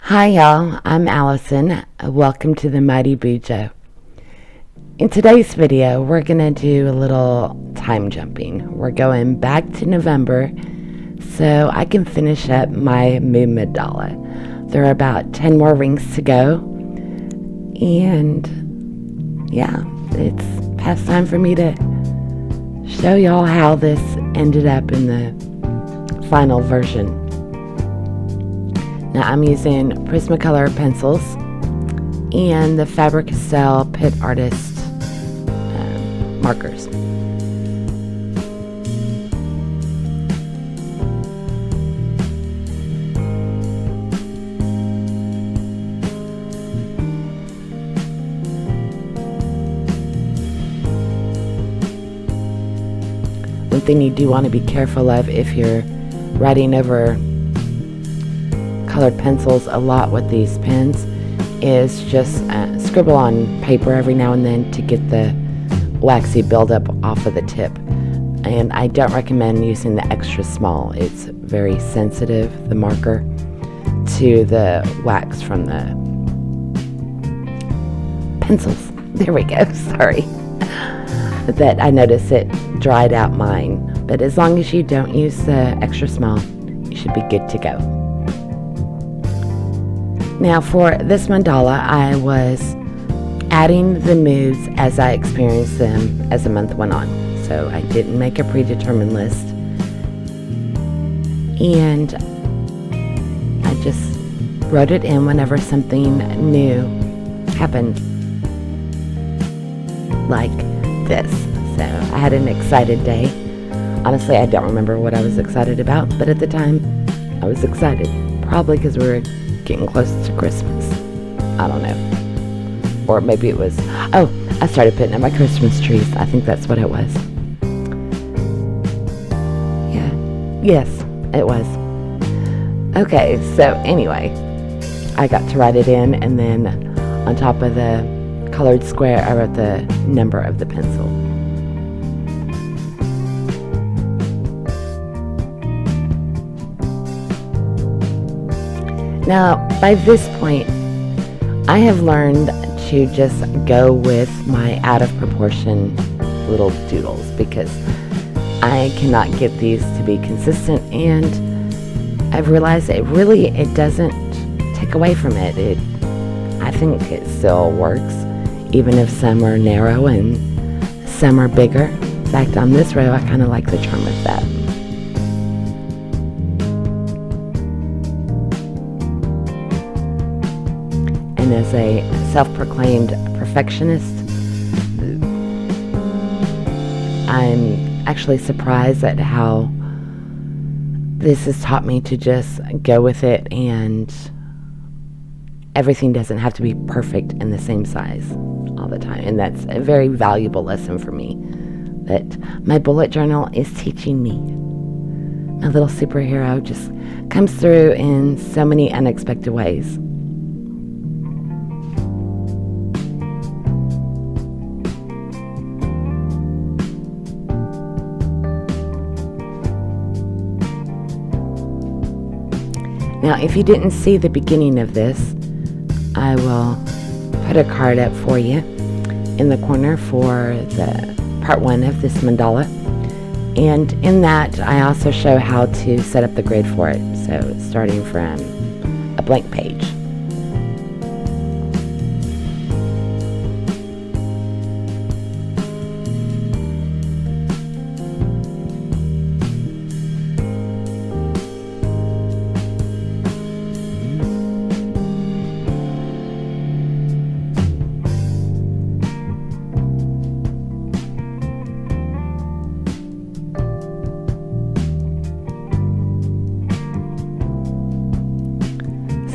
Hi y'all, I'm Allison. Welcome to the Mighty Bujo. In today's video, we're gonna do a little time jumping. We're going back to November so I can finish up my Mood Mandala. There are about 10 more rings to go, and yeah, it's past time for me to show y'all how this ended up in the final version. Now I'm using Prismacolor pencils and the Faber Castell Pitt Artist markers. One thing you do want to be careful of if you're writing over colored pencils a lot with these pens is just scribble on paper every now and then to get the waxy buildup off of the tip. And I don't recommend using the extra small. It's very sensitive, the marker, to the wax from the pencils. There we go, sorry. That I noticed it dried out mine. But as long as you don't use the extra small, you should be good to go. Now for this mandala, I was adding the moods as I experienced them as the month went on. So I didn't make a predetermined list. And I just wrote it in whenever something new happened. Like this. So I had an excited day. Honestly, I don't remember what I was excited about, but at the time, I was excited. Probably because we were getting close to Christmas. I don't know. Or maybe it was, oh, I started putting up my Christmas trees. I think that's what it was. Yeah. Yes, it was. Okay, so anyway, I got to write it in, and then on top of the colored square, I wrote the number of the pencil. Now, by this point, I have learned to just go with my out of proportion little doodles because I cannot get these to be consistent, and I've realized it doesn't take away from it. I think it still works, even if some are narrow and some are bigger. In fact, on this row, I kind of like the charm of that. And as a self-proclaimed perfectionist, I'm actually surprised at how this has taught me to just go with it, and everything doesn't have to be perfect in the same size all the time. And that's a very valuable lesson for me that my bullet journal is teaching me. My little superhero just comes through in so many unexpected ways. Now, if you didn't see the beginning of this, I will put a card up for you in the corner for the part 1 of this mandala. And in that, I also show how to set up the grid for it. So starting from a blank page.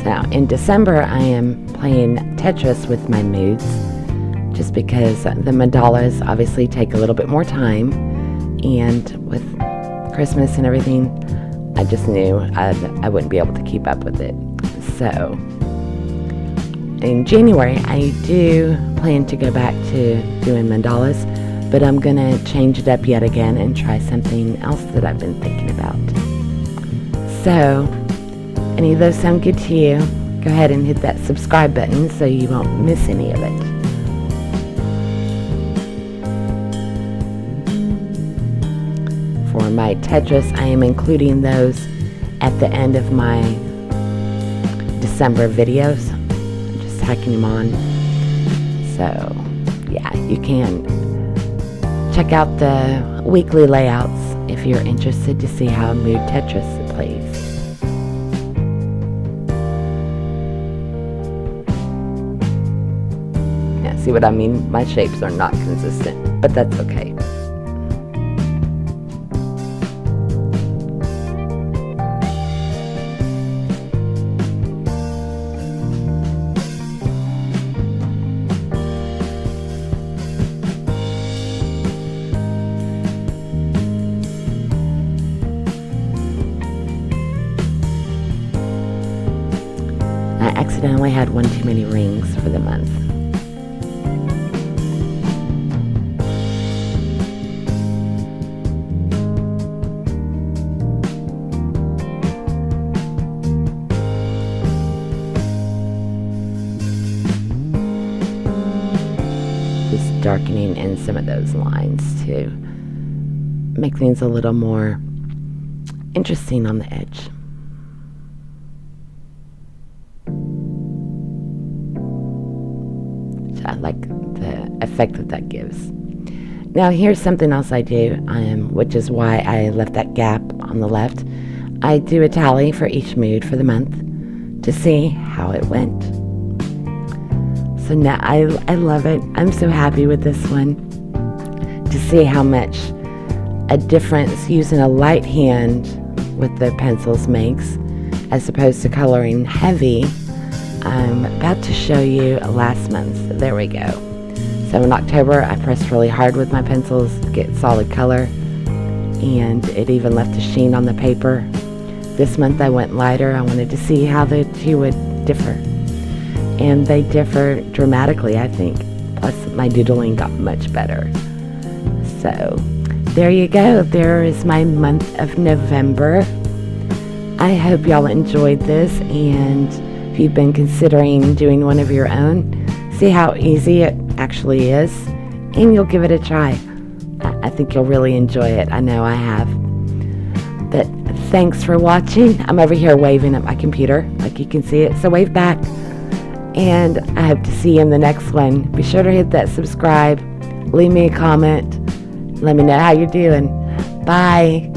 Now, in December, I am playing Tetris with my moods, just because the mandalas obviously take a little bit more time, and with Christmas and everything, I just knew I wouldn't be able to keep up with it. So, in January, I do plan to go back to doing mandalas, but I'm going to change it up yet again and try something else that I've been thinking about. So, any of those sound good to you? go ahead and hit that subscribe button so you won't miss any of it. For my Tetris, I am including those at the end of my December videos. I'm just tacking them on. So, yeah, you can check out the weekly layouts if you're interested to see how Mood Tetris plays. Yeah, see what I mean? My shapes are not consistent, but that's okay. I accidentally had one too many rings for the month. Just darkening in some of those lines to make things a little more interesting on the edge. I like the effect that gives. Now here's something else I do, which is why I left that gap on the left. I do a tally for each mood for the month to see how it went. So now I love it. I'm so happy with this one to see how much a difference using a light hand with the pencils makes as opposed to coloring heavy. I'm about to show you last month. There we go. So in October, I pressed really hard with my pencils to get solid color, and it even left a sheen on the paper. This month I went lighter. I wanted to see how the two would differ, and they differ dramatically, I think. Plus my doodling got much better. So there you go. There is my month of November. I hope y'all enjoyed this, and if you've been considering doing one of your own, see how easy it actually is, and you'll give it a try. I think you'll really enjoy it. I know I have. But thanks for watching. I'm over here waving at my computer, like you can see it, so wave back. And I hope to see you in the next one. Be sure to hit that subscribe, leave me a comment, let me know how you're doing. Bye.